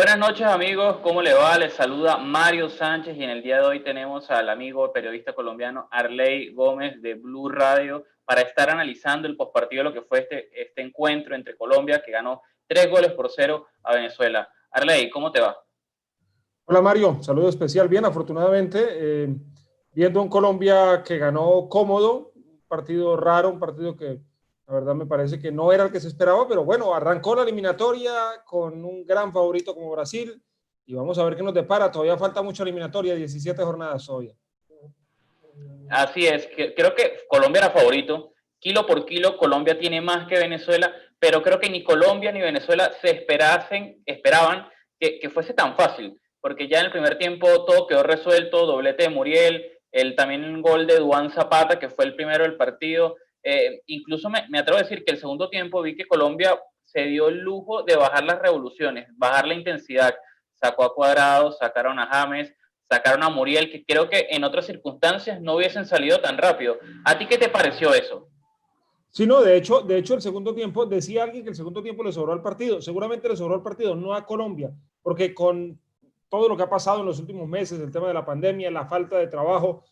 Buenas noches amigos, ¿cómo le va? Les saluda Mario Sánchez y en el día de hoy tenemos al amigo periodista colombiano Arley Gómez de Blue Radio para estar analizando el postpartido de lo que fue este encuentro entre Colombia que ganó 3-0 a Venezuela. Arley, ¿cómo te va? Hola Mario, saludo especial. Bien, afortunadamente, viendo un Colombia que ganó cómodo, un partido raro, un partido que la verdad me parece que no era el que se esperaba, pero bueno, arrancó la eliminatoria con un gran favorito como Brasil y vamos a ver qué nos depara. Todavía falta mucha eliminatoria, 17 jornadas todavía. Así es, creo que Colombia era favorito. Kilo por kilo, Colombia tiene más que Venezuela, pero creo que ni Colombia ni Venezuela esperaban que fuese tan fácil, porque ya en el primer tiempo todo quedó resuelto, doblete de Muriel, también un gol de Duan Zapata, que fue el primero del partido. Incluso me atrevo a decir que el segundo tiempo vi que Colombia se dio el lujo de bajar las revoluciones, bajar la intensidad. Sacó a Cuadrado, sacaron a James, sacaron a Muriel, que creo que en otras circunstancias no hubiesen salido tan rápido. ¿A ti qué te pareció eso? Sí, no, de hecho, el segundo tiempo, decía alguien que el segundo tiempo le sobró al partido. Seguramente le sobró al partido, no a Colombia, porque con todo lo que ha pasado en los últimos meses, el tema de la pandemia, la falta de trabajo,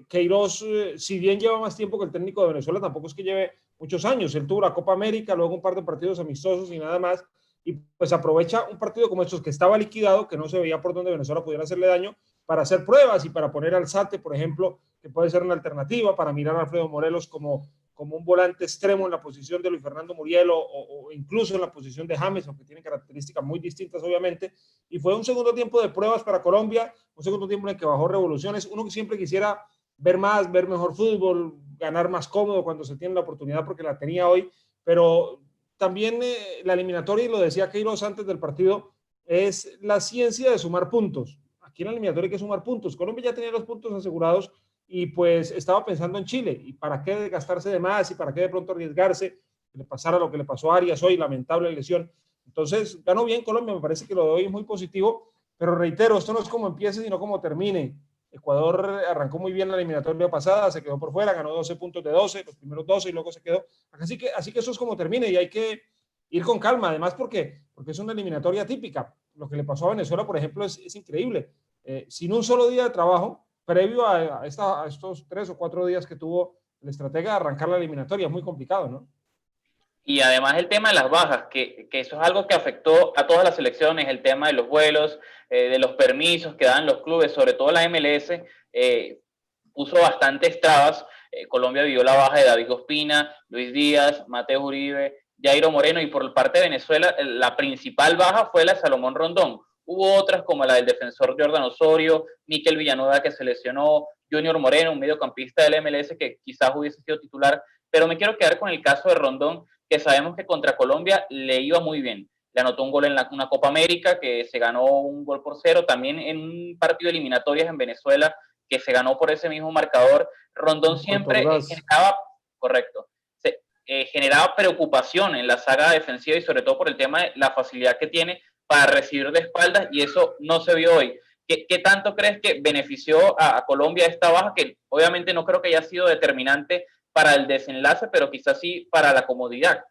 Queiroz, si bien lleva más tiempo que el técnico de Venezuela, tampoco es que lleve muchos años. Él tuvo la Copa América, luego un par de partidos amistosos y nada más. Y pues aprovecha un partido como estos que estaba liquidado, que no se veía por dónde Venezuela pudiera hacerle daño, para hacer pruebas y para poner al Sate, por ejemplo, que puede ser una alternativa, para mirar a Alfredo Morelos como un volante extremo en la posición de Luis Fernando Muriel o incluso en la posición de James, aunque tienen características muy distintas obviamente, y fue un segundo tiempo de pruebas para Colombia, un segundo tiempo en el que bajó revoluciones, uno que siempre quisiera ver más, ver mejor fútbol, ganar más cómodo cuando se tiene la oportunidad porque la tenía hoy, pero también la eliminatoria, y lo decía Queiroz antes del partido, es la ciencia de sumar puntos. Aquí en la eliminatoria hay que sumar puntos. Colombia ya tenía los puntos asegurados y pues estaba pensando en Chile y para qué desgastarse de más y para qué de pronto arriesgarse, que le pasara lo que le pasó a Arias hoy, lamentable lesión. Entonces ganó bien Colombia, me parece que lo de hoy es muy positivo, pero reitero, esto no es como empiece sino como termine. Ecuador arrancó muy bien la eliminatoria pasada, se quedó por fuera, ganó 12 puntos de 12, los primeros 12 y luego se quedó. Así que eso es como termine y hay que ir con calma, además porque es una eliminatoria típica. Lo que le pasó a Venezuela, por ejemplo, es increíble. Sin un solo día de trabajo, previo a estos 3 o 4 días que tuvo el estratega de arrancar la eliminatoria. Es muy complicado, ¿no? Y además el tema de las bajas, que eso es algo que afectó a todas las selecciones, el tema de los vuelos, de los permisos que dan los clubes, sobre todo la MLS, puso bastantes trabas. Colombia vivió la baja de David Ospina, Luis Díaz, Mateo Uribe, Jairo Moreno, y por parte de Venezuela la principal baja fue la de Salomón Rondón. Hubo otras como la del defensor Jordan Osorio, Mikel Villanueva que se lesionó, Junior Moreno, un mediocampista del MLS que quizás hubiese sido titular, pero me quiero quedar con el caso de Rondón, que sabemos que contra Colombia le iba muy bien. Le anotó un gol en una Copa América, que se ganó 1-0, también en un partido de eliminatorias en Venezuela, que se ganó por ese mismo marcador. Rondón siempre generaba, correcto, generaba preocupación en la saga defensiva y sobre todo por el tema de la facilidad que tiene para recibir de espaldas, y eso no se vio hoy. ¿Qué tanto crees que benefició a Colombia esta baja, que obviamente no creo que haya sido determinante para el desenlace, pero quizás sí para la comodidad?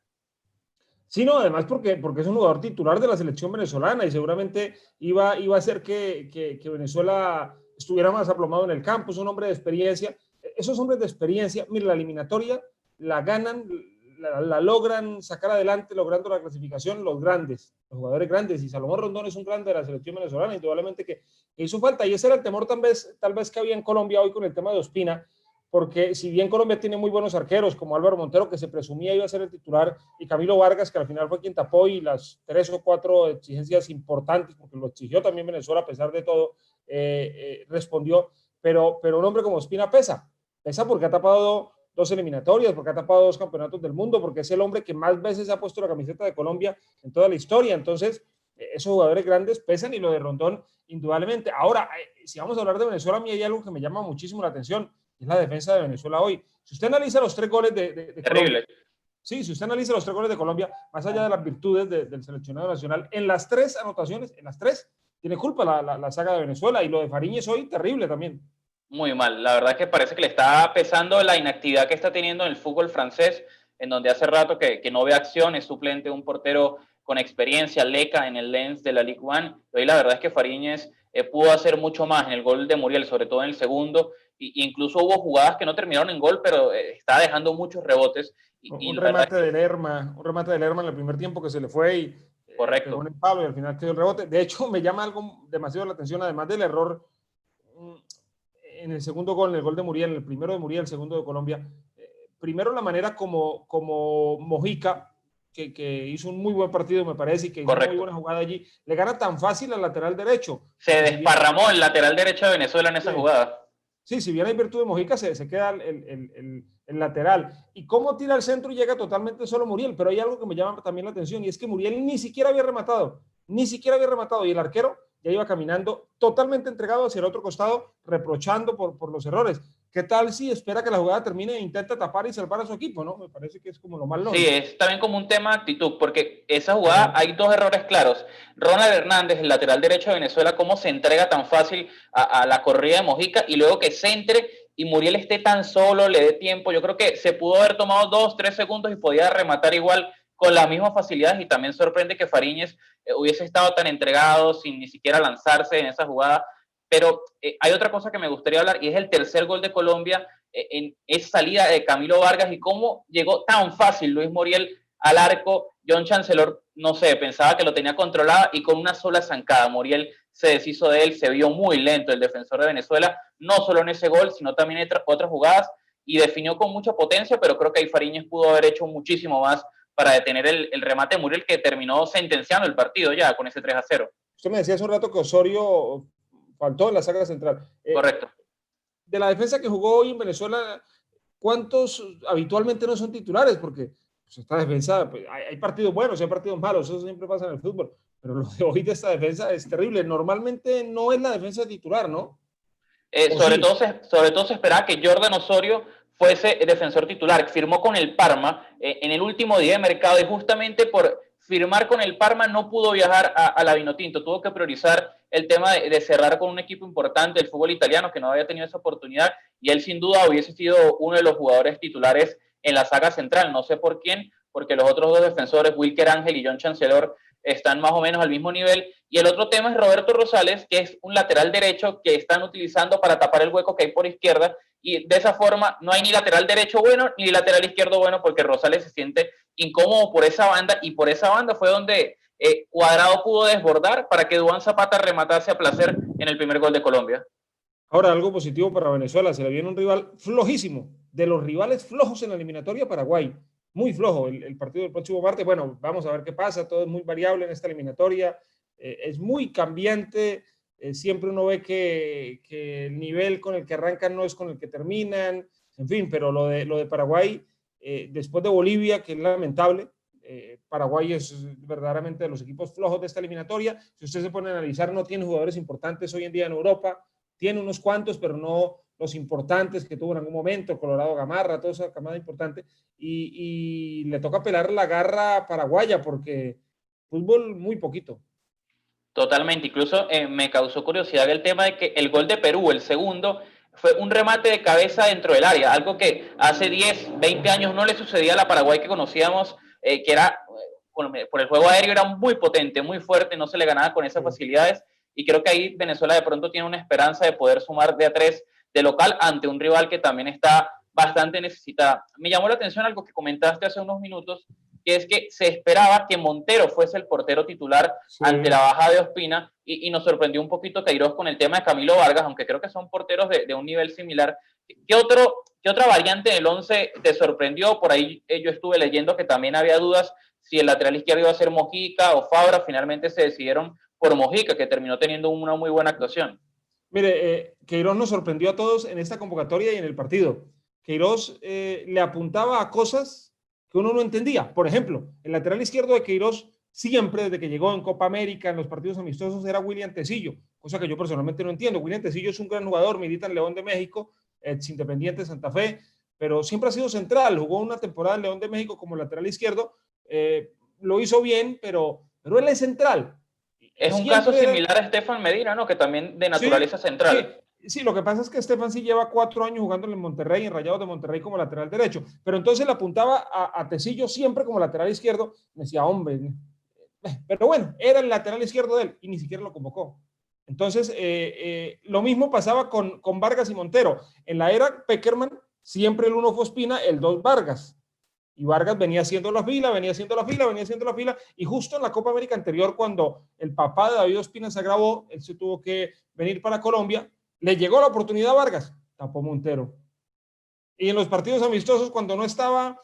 Sí, no, además porque es un jugador titular de la selección venezolana y seguramente iba a hacer que Venezuela estuviera más aplomado en el campo. Es un hombre de experiencia. Esos hombres de experiencia, mira, la eliminatoria la ganan, la logran sacar adelante logrando la clasificación los grandes, los jugadores grandes. Y Salomón Rondón es un grande de la selección venezolana, indudablemente que hizo falta. Y ese era el temor tal vez que había en Colombia hoy con el tema de Ospina, porque si bien Colombia tiene muy buenos arqueros, como Álvaro Montero, que se presumía iba a ser el titular, y Camilo Vargas, que al final fue quien tapó, y las 3 o 4 exigencias importantes, porque lo exigió también Venezuela a pesar de todo, respondió, pero un hombre como Ospina pesa porque ha tapado 2 eliminatorias, porque ha tapado 2 campeonatos del mundo, porque es el hombre que más veces ha puesto la camiseta de Colombia en toda la historia. Entonces, esos jugadores grandes pesan, y lo de Rondón, indudablemente. Ahora, si vamos a hablar de Venezuela, a mí hay algo que me llama muchísimo la atención, es la defensa de Venezuela hoy. Si usted analiza los 3 goles de Colombia, sí, si usted analiza los 3 goles de Colombia, más allá de las virtudes del seleccionado nacional, en las 3 anotaciones, en las 3, tiene culpa la saga de Venezuela, y lo de Fariñez hoy, terrible también. Muy mal, la verdad que parece que le está pesando la inactividad que está teniendo en el fútbol francés, en donde hace rato que no ve acción, es suplente de un portero con experiencia, Leca en el Lens de la Ligue 1. Hoy la verdad es que Fariñez pudo hacer mucho más en el gol de Muriel, sobre todo en el segundo, incluso hubo jugadas que no terminaron en gol, pero estaba dejando muchos rebotes. Un remate de Lerma, en el primer tiempo que se le fue y pegó en el palo y al final quedó el rebote. De hecho, me llama algo demasiado la atención, además del error en el segundo gol, en el gol de Muriel, el primero de Muriel, el segundo de Colombia. Primero la manera como Mojica, que hizo un muy buen partido, me parece, y que hizo una muy buena jugada allí, le gana tan fácil al lateral derecho. Se desparramó el lateral derecho de Venezuela en esa jugada. Sí, si bien hay virtud de Mojica, se queda el lateral. Y cómo tira al centro y llega totalmente solo Muriel. Pero hay algo que me llama también la atención, y es que Muriel ni siquiera había rematado. Y el arquero ya iba caminando totalmente entregado hacia el otro costado, reprochando por los errores. ¿Qué tal si espera que la jugada termine e intenta tapar y salvar a su equipo? ¿No? Me parece que es como lo más lógico. Sí, es también como un tema de actitud, porque esa jugada hay dos errores claros. Ronald Hernández, el lateral derecho de Venezuela, cómo se entrega tan fácil a la corrida de Mojica, y luego que centre y Muriel esté tan solo, le dé tiempo. Yo creo que se pudo haber tomado 2-3 segundos y podía rematar igual con las mismas facilidades, y también sorprende que Fariñez hubiese estado tan entregado sin ni siquiera lanzarse en esa jugada. Pero hay otra cosa que me gustaría hablar, y es el tercer gol de Colombia en esa salida de Camilo Vargas y cómo llegó tan fácil Luis Muriel al arco. John Chancellor, no sé, pensaba que lo tenía controlado y con una sola zancada Muriel se deshizo de él. Se vio muy lento el defensor de Venezuela, no solo en ese gol, sino también en otras jugadas, y definió con mucha potencia, pero creo que ahí Fariñez pudo haber hecho muchísimo más para detener el remate de Muriel, que terminó sentenciando el partido ya con ese 3-0. Usted me decía hace un rato que Osorio faltó en la saga central. Correcto. De la defensa que jugó hoy en Venezuela, ¿cuántos habitualmente no son titulares? Porque pues, esta defensa, pues, hay partidos buenos, hay partidos malos, eso siempre pasa en el fútbol. Pero lo de hoy de esta defensa es terrible. Normalmente no es la defensa titular, ¿no? Sobre todo se esperaba que Jordan Osorio fuese defensor titular. Firmó con el Parma en el último día de mercado, y justamente por firmar con el Parma no pudo viajar a la Vinotinto. Tuvo que priorizar el tema de cerrar con un equipo importante del fútbol italiano que no había tenido esa oportunidad, y él sin duda hubiese sido uno de los jugadores titulares en la saga central. No sé por quién, porque los otros dos defensores, Wilker Ángel y John Chancellor, están más o menos al mismo nivel. Y el otro tema es Roberto Rosales, que es un lateral derecho que están utilizando para tapar el hueco que hay por izquierda, y de esa forma no hay ni lateral derecho bueno ni lateral izquierdo bueno, porque Rosales se siente incómodo por esa banda, y por esa banda fue donde Cuadrado pudo desbordar para que Duván Zapata rematase a placer en el primer gol de Colombia. Ahora, algo positivo para Venezuela, se le viene un rival flojísimo, de los rivales flojos en la eliminatoria, Paraguay. Muy flojo el partido del próximo martes. Bueno, vamos a ver qué pasa, todo es muy variable en esta eliminatoria, es muy cambiante, siempre uno ve que el nivel con el que arrancan no es con el que terminan, en fin, pero lo de Paraguay, después de Bolivia, que es lamentable, Paraguay es verdaderamente de los equipos flojos de esta eliminatoria. Si usted se pone a analizar, no tiene jugadores importantes hoy en día en Europa, tiene unos cuantos, pero no los importantes que tuvo en algún momento, Colorado Gamarra, toda esa camada importante, y le toca pelar la garra paraguaya porque fútbol muy poquito. Totalmente, incluso me causó curiosidad el tema de que el gol de Perú, el segundo, fue un remate de cabeza dentro del área, algo que hace 10, 20 años no le sucedía a la Paraguay que conocíamos, que era, por el juego aéreo era muy potente, muy fuerte, no se le ganaba con esas facilidades, y creo que ahí Venezuela de pronto tiene una esperanza de poder sumar de a 3 de local ante un rival que también está bastante necesitada. Me llamó la atención algo que comentaste hace unos minutos, que es que se esperaba que Montero fuese el portero titular ante la baja de Ospina, y nos sorprendió un poquito Queiroz con el tema de Camilo Vargas, aunque creo que son porteros de un nivel similar. ¿Qué otra variante del 11 te sorprendió? Por ahí yo estuve leyendo que también había dudas si el lateral izquierdo iba a ser Mojica o Fabra. Finalmente se decidieron por Mojica, que terminó teniendo una muy buena actuación. Mire, Queiroz nos sorprendió a todos en esta convocatoria y en el partido. Queiroz le apuntaba a cosas que uno no entendía. Por ejemplo, el lateral izquierdo de Queiroz siempre, desde que llegó en Copa América, en los partidos amistosos, era William Tecillo, cosa que yo personalmente no entiendo. William Tecillo es un gran jugador, milita en León de México, ex Independiente de Santa Fe, pero siempre ha sido central. Jugó una temporada en León de México como lateral izquierdo, lo hizo bien, pero él es central. Es un caso similar a Estefan Medina, ¿no? Que también de naturaleza central. Sí, lo que pasa es que Estefan sí lleva 4 años jugando en Monterrey, en Rayados de Monterrey como lateral derecho, pero entonces le apuntaba a Tecillo siempre como lateral izquierdo. Me decía, hombre, pero bueno, era el lateral izquierdo de él y ni siquiera lo convocó. Entonces, lo mismo pasaba con Vargas y Montero. En la era Peckerman, siempre el 1 fue Ospina, el 2 Vargas. Y Vargas venía haciendo la fila, venía haciendo la fila, venía haciendo la fila. Y justo en la Copa América anterior, cuando el papá de David Ospina se agravó, él se tuvo que venir para Colombia, le llegó la oportunidad a Vargas, tapó Montero. Y en los partidos amistosos, cuando no estaba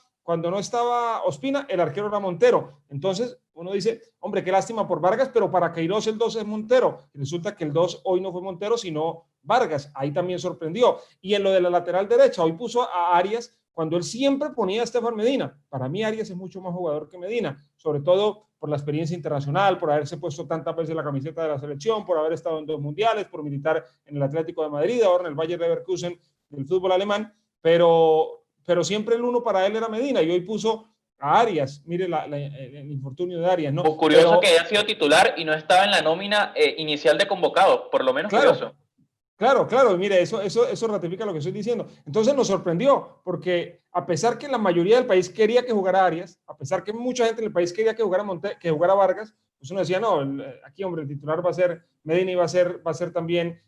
Ospina, el arquero era Montero. Entonces, uno dice, hombre, qué lástima por Vargas, pero para Queiroz el 2 es Montero. Y resulta que el 2 hoy no fue Montero, sino Vargas. Ahí también sorprendió. Y en lo de la lateral derecha, hoy puso a Arias cuando él siempre ponía a Estefan Medina. Para mí Arias es mucho más jugador que Medina, sobre todo por la experiencia internacional, por haberse puesto tantas veces la camiseta de la selección, por haber estado en 2 mundiales, por militar en el Atlético de Madrid, ahora en el Bayer Leverkusen del fútbol alemán, pero siempre el 1 para él era Medina, y hoy puso a Arias. Mire el infortunio de Arias, ¿no? Curioso que haya sido titular y no estaba en la nómina inicial de convocados, por lo menos claro, curioso. Claro, mire, eso ratifica lo que estoy diciendo. Entonces nos sorprendió, porque a pesar que la mayoría del país quería que jugara Arias, a pesar que mucha gente en el país quería que jugara Vargas, pues uno decía, no, aquí, hombre, el titular va a ser Medina y va a ser también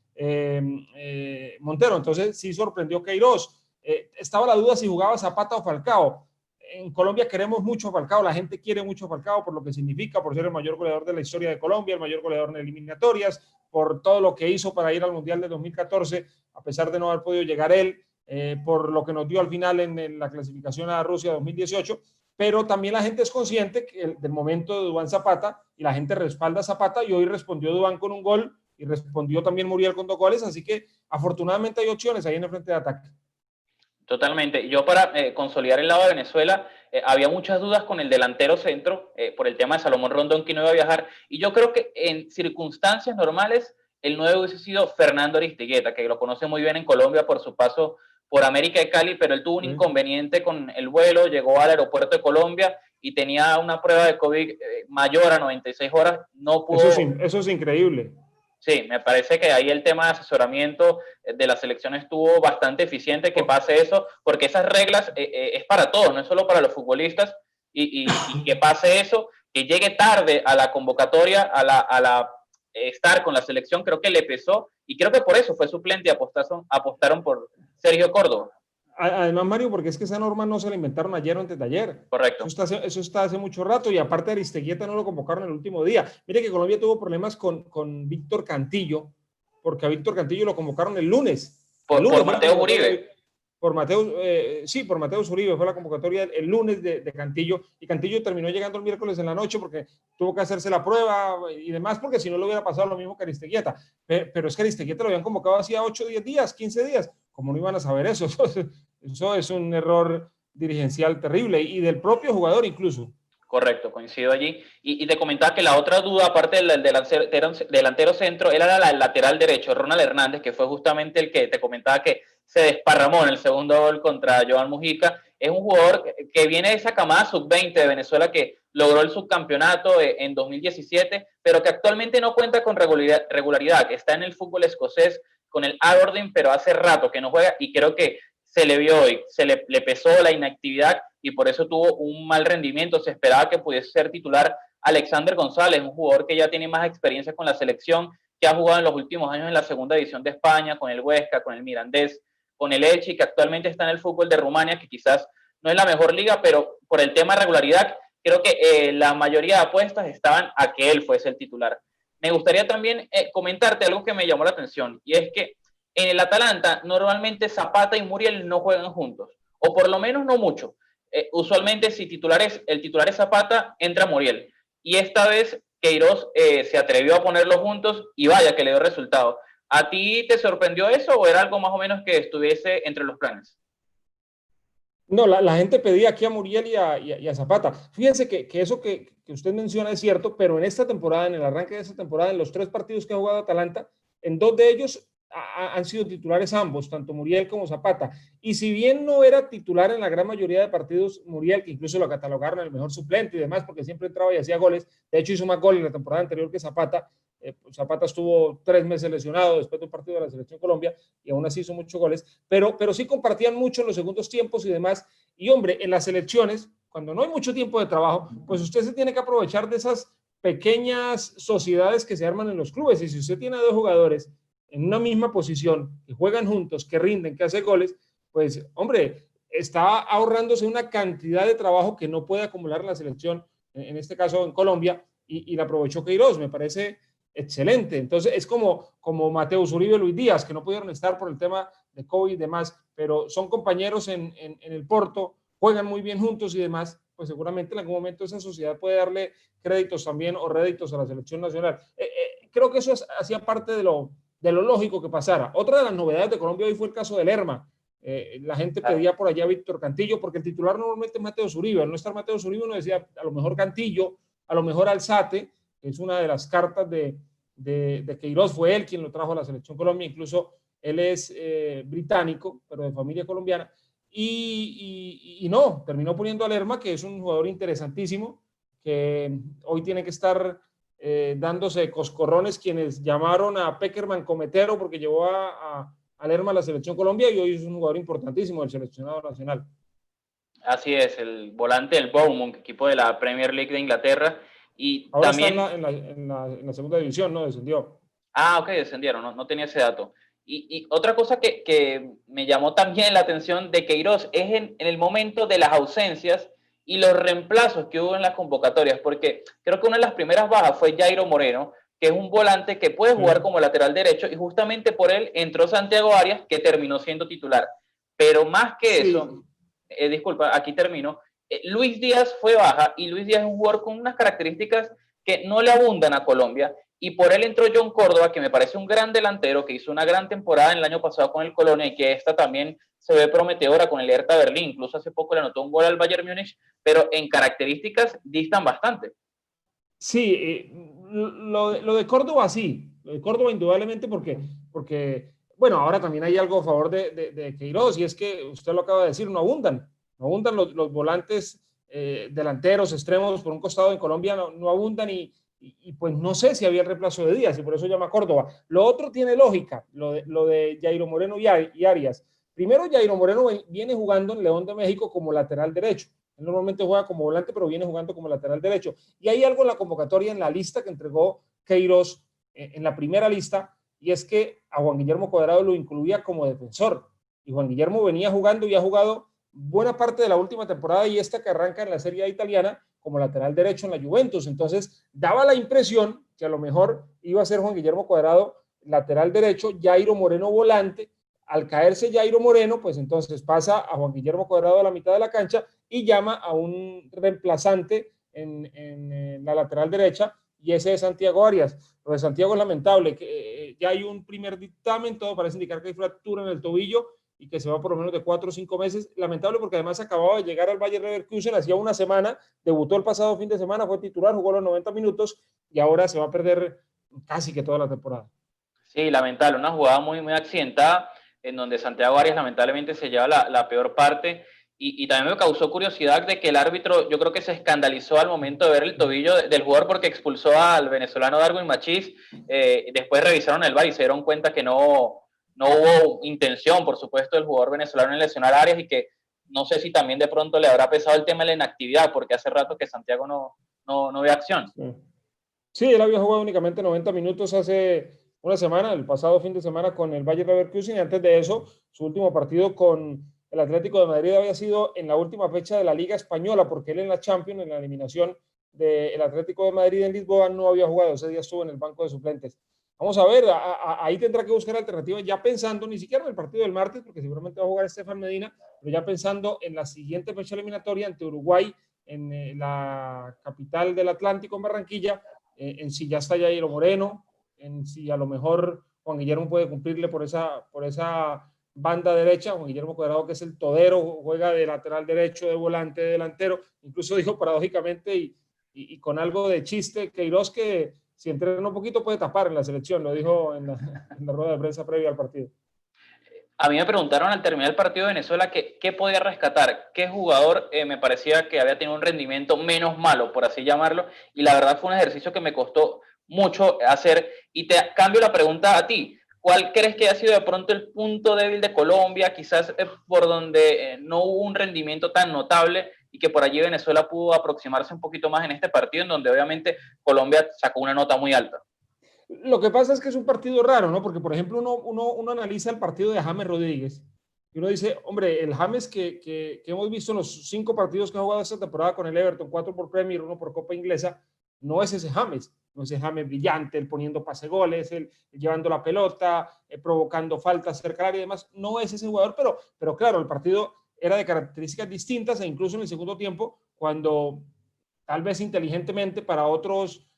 Montero. Entonces sí sorprendió Queiroz. Estaba la duda si jugaba Zapata o Falcao. En Colombia queremos mucho a Falcao, la gente quiere mucho a Falcao por lo que significa, por ser el mayor goleador de la historia de Colombia, el mayor goleador en eliminatorias, por todo lo que hizo para ir al Mundial de 2014, a pesar de no haber podido llegar él, por lo que nos dio al final en la clasificación a Rusia 2018, pero también la gente es consciente del momento de Duván Zapata, y la gente respalda a Zapata, y hoy respondió Duván con un gol, y respondió también Muriel con 2 goles, así que afortunadamente hay opciones ahí en el frente de ataque. Totalmente. Yo para consolidar el lado de Venezuela, había muchas dudas con el delantero centro, por el tema de Salomón Rondón, que no iba a viajar, y yo creo que en circunstancias normales el 9 hubiese sido Fernando Aristigueta, que lo conoce muy bien en Colombia por su paso por América de Cali, pero él tuvo un inconveniente con el vuelo, llegó al aeropuerto de Colombia y tenía una prueba de COVID mayor a 96 horas, no pudo... Eso es increíble. Sí, me parece que ahí el tema de asesoramiento de la selección estuvo bastante eficiente, que pase eso, porque esas reglas es para todos, no es solo para los futbolistas, y que pase eso, que llegue tarde a la convocatoria, a la estar con la selección, creo que le pesó, y creo que por eso fue suplente y apostaron por Sergio Córdoba. Además, Mario, porque es que esa norma no se la inventaron ayer o antes de ayer. Correcto. Eso está hace mucho rato, y aparte Aristeguieta no lo convocaron el último día. Mire que Colombia tuvo problemas con Víctor Cantillo, porque a Víctor Cantillo lo convocaron el lunes. Por Mateo Uribe. Por Mateo Uribe fue la convocatoria el lunes de Cantillo, y Cantillo terminó llegando el miércoles en la noche porque tuvo que hacerse la prueba y demás, porque si no le hubiera pasado lo mismo que Aristeguieta. Pero es que Aristeguieta lo habían convocado hacía 8, 10 días, 15 días. ¿Cómo no iban a saber eso? Eso es un error dirigencial terrible, y del propio jugador incluso. Correcto, coincido allí. Y te comentaba que la otra duda, aparte del delantero centro, era la lateral derecho, Ronald Hernández, que fue justamente el que te comentaba que se desparramó en el segundo gol contra Joan Mujica. Es un jugador que viene de esa camada sub-20 de Venezuela, que logró el subcampeonato en 2017, pero que actualmente no cuenta con regularidad. Está en el fútbol escocés con el Aberdeen, pero hace rato que no juega, y creo que se le vio hoy, le pesó la inactividad y por eso tuvo un mal rendimiento. Se esperaba que pudiese ser titular Alexander González, un jugador que ya tiene más experiencia con la selección, que ha jugado en los últimos años en la segunda división de España, con el Huesca, con el Mirandés, con el Elche, que actualmente está en el fútbol de Rumania, que quizás no es la mejor liga, pero por el tema de regularidad, creo que la mayoría de apuestas estaban a que él fuese el titular. Me gustaría también comentarte algo que me llamó la atención, y es que en el Atalanta normalmente Zapata y Muriel no juegan juntos, o por lo menos no mucho. Usualmente si el titular es Zapata, entra Muriel. Y esta vez Queiroz se atrevió a ponerlos juntos, y vaya que le dio resultado. ¿A ti te sorprendió eso o era algo más o menos que estuviese entre los planes? No, la gente pedía aquí a Muriel y a Zapata. Fíjense que eso que usted menciona es cierto, pero en esta temporada, en el arranque de esta temporada, en los 3 partidos que ha jugado Atalanta, en 2 de ellos han sido titulares ambos, tanto Muriel como Zapata. Y si bien no era titular en la gran mayoría de partidos, Muriel, que incluso lo catalogaron el mejor suplente y demás, porque siempre entraba y hacía goles, de hecho hizo más goles en la temporada anterior que Zapata. Zapata estuvo 3 meses lesionado después de un partido de la Selección Colombia, y aún así hizo muchos goles, pero sí compartían mucho en los segundos tiempos y demás. Y hombre, en las selecciones, cuando no hay mucho tiempo de trabajo, pues usted se tiene que aprovechar de esas pequeñas sociedades que se arman en los clubes. Y si usted tiene a dos jugadores en una misma posición, que juegan juntos, que rinden, que hacen goles, pues, hombre, está ahorrándose una cantidad de trabajo que no puede acumular la selección, en este caso en Colombia, y la aprovechó Queiroz. Me parece excelente. Entonces, es como Mateus Uribe y Luis Díaz, que no pudieron estar por el tema de COVID y demás, pero son compañeros en el Porto, juegan muy bien juntos y demás, pues seguramente en algún momento esa sociedad puede darle créditos también o réditos a la selección nacional. Creo que eso hacía parte de lo lógico que pasara. Otra de las novedades de Colombia hoy fue el caso del Lerma. La gente pedía por allá a Víctor Cantillo, porque el titular normalmente es Mateus Uribe. Al no estar Mateus Uribe, uno decía a lo mejor Cantillo, a lo mejor Alzate, que es una de las cartas de Queiroz, fue él quien lo trajo a la selección Colombia, incluso él es británico, pero de familia colombiana, y no, terminó poniendo a Lerma, que es un jugador interesantísimo, que hoy tiene que estar dándose coscorrones quienes llamaron a Peckerman cometero porque llevó a Lerma a la selección Colombia, y hoy es un jugador importantísimo del seleccionado nacional. Así es, el volante del Bournemouth, equipo de la Premier League de Inglaterra. Y ahora también... está en la segunda división, ¿no? Descendió. Ah, ok, descendieron, no tenía ese dato. Y otra cosa que me llamó también la atención de Queiroz es en el momento de las ausencias y los reemplazos que hubo en las convocatorias, porque creo que una de las primeras bajas fue Jairo Moreno, que es un volante que puede jugar como lateral derecho, y justamente por él entró Santiago Arias, que terminó siendo titular. Pero más que eso, disculpa, aquí termino, Luis Díaz fue baja, y Luis Díaz es un jugador con unas características que no le abundan a Colombia, y por él entró John Córdoba, que me parece un gran delantero, que hizo una gran temporada el año pasado con el Colonia, y que esta también se ve prometedora con el Hertha Berlín. Incluso hace poco le anotó un gol al Bayern Múnich, pero en características distan bastante. Sí, lo de Córdoba sí, lo de Córdoba indudablemente porque, bueno, ahora también hay algo a favor de Queiroz, y es que usted lo acaba de decir, no abundan los volantes delanteros, extremos por un costado en Colombia, no abundan, y pues no sé si había el reemplazo de Díaz, y por eso llama a Córdoba. Lo otro tiene lógica, lo de Jairo Moreno y Arias. Primero, Jairo Moreno viene jugando en León de México como lateral derecho. Él normalmente juega como volante, pero viene jugando como lateral derecho. Y hay algo en la convocatoria, en la lista que entregó Queiroz, en la primera lista, y es que a Juan Guillermo Cuadrado lo incluía como defensor. Y Juan Guillermo venía jugando y ha jugado buena parte de la última temporada y esta que arranca en la Serie A italiana como lateral derecho en la Juventus. Entonces, daba la impresión que a lo mejor iba a ser Juan Guillermo Cuadrado lateral derecho, Jairo Moreno volante. Al caerse Jairo Moreno, pues entonces pasa a Juan Guillermo Cuadrado a la mitad de la cancha y llama a un reemplazante en la lateral derecha, y ese es Santiago Arias. Lo de Santiago es lamentable, que ya hay un primer dictamen, todo parece indicar que hay fractura en el tobillo y que se va por lo menos de 4 o 5 meses. Lamentable porque además acababa de llegar al Bayer Leverkusen, hacía una semana, debutó el pasado fin de semana, fue titular, jugó los 90 minutos y ahora se va a perder casi que toda la temporada. Sí, lamentable, una jugada muy accidentada, en donde Santiago Arias lamentablemente se lleva la peor parte, y también me causó curiosidad de que el árbitro, yo creo que se escandalizó al momento de ver el tobillo del jugador, porque expulsó al venezolano Darwin Machís. Después revisaron el VAR y se dieron cuenta que no hubo intención, por supuesto, del jugador venezolano en lesionar a Arias, y que no sé si también de pronto le habrá pesado el tema de la inactividad, porque hace rato que Santiago no ve acción. Sí, él había jugado únicamente 90 minutos hace una semana, el pasado fin de semana con el Bayer Leverkusen, y antes de eso, su último partido con el Atlético de Madrid había sido en la última fecha de la Liga Española, porque él en la Champions, en la eliminación del Atlético de Madrid en Lisboa, no había jugado, ese día estuvo en el banco de suplentes. Vamos a ver, ahí tendrá que buscar alternativas, ya pensando, ni siquiera en el partido del martes, porque seguramente va a jugar Estefan Medina, pero ya pensando en la siguiente fecha eliminatoria ante Uruguay, en la capital del Atlántico, en Barranquilla, en si ya está Jairo Moreno, en si a lo mejor Juan Guillermo puede cumplirle por esa banda derecha. Juan Guillermo Cuadrado, que es el todero, juega de lateral derecho, de volante, de delantero. Incluso dijo paradójicamente y con algo de chiste, Queiroz, que si entrena un poquito puede tapar en la selección, lo dijo en la rueda de prensa previa al partido. A mí me preguntaron al terminar el partido de Venezuela qué podía rescatar, qué jugador me parecía que había tenido un rendimiento menos malo, por así llamarlo, y la verdad fue un ejercicio que me costó mucho hacer. Y te cambio la pregunta a ti. ¿Cuál crees que ha sido de pronto el punto débil de Colombia, quizás por donde no hubo un rendimiento tan notable, y que por allí Venezuela pudo aproximarse un poquito más en este partido, en donde obviamente Colombia sacó una nota muy alta. Lo que pasa es que es un partido raro, ¿no? Porque, por ejemplo, uno analiza el partido de James Rodríguez y uno dice, hombre, el James que hemos visto en los 5 partidos que ha jugado esta temporada con el Everton, 4 por Premier, 1 por Copa Inglesa, no es ese James, no es ese James brillante, el poniendo pase goles, el llevando la pelota, provocando faltas cerca del área y demás, no es ese jugador, pero claro, el partido era de características distintas e incluso en el segundo tiempo, cuando tal vez inteligentemente para otros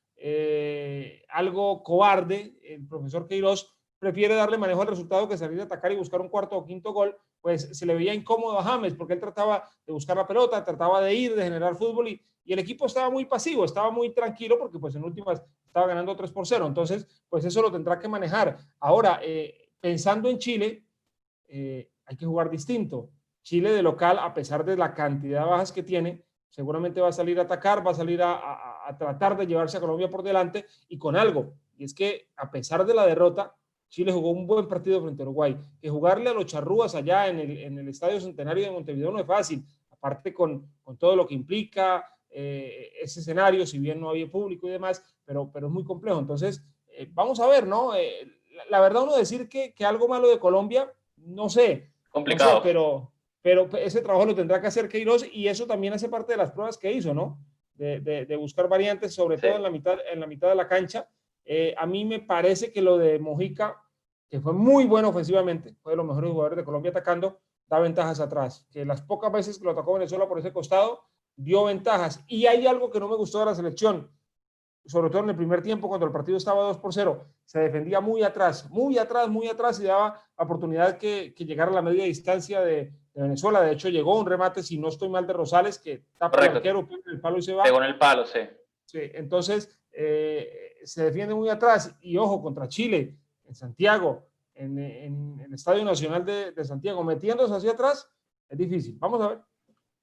algo cobarde, el profesor Queiroz prefiere darle manejo al resultado que salir a atacar y buscar un cuarto o quinto gol, pues se le veía incómodo a James porque él trataba de buscar la pelota, trataba de ir, de generar fútbol y el equipo estaba muy pasivo, estaba muy tranquilo porque pues en últimas estaba ganando 3-0. Entonces, pues eso lo tendrá que manejar. Ahora, pensando en Chile, hay que jugar distinto. Chile de local, a pesar de la cantidad de bajas que tiene, seguramente va a salir a atacar, va a salir a tratar de llevarse a Colombia por delante y con algo. Y es que a pesar de la derrota, Chile jugó un buen partido frente a Uruguay. Que jugarle a los charrúas allá en el Estadio Centenario de Montevideo no es fácil. Aparte con todo lo que implica ese escenario, si bien no había público y demás, pero es muy complejo. Entonces, vamos a ver, ¿no? La verdad, uno decir que algo malo de Colombia, no sé. Complicado. No sé, pero ese trabajo lo tendrá que hacer Queiroz y eso también hace parte de las pruebas que hizo, ¿no? De buscar variantes, sobre todo en la mitad de la cancha. A mí me parece que lo de Mojica, que fue muy bueno ofensivamente, fue de los mejores jugadores de Colombia atacando, da ventajas atrás. Que las pocas veces que lo atacó Venezuela por ese costado, dio ventajas. Y hay algo que no me gustó de la selección, sobre todo en el primer tiempo, cuando el partido estaba 2-0, se defendía muy atrás y daba oportunidad que llegara a la media distancia de Venezuela. De hecho, llegó un remate, si no estoy mal, de Rosales, que tapa el arquero, pega el palo y se va. Pegó en el palo, sí. Sí, entonces, se defiende muy atrás. Y ojo, contra Chile, en Santiago, en el Estadio Nacional de Santiago, metiéndose hacia atrás, es difícil. Vamos a ver.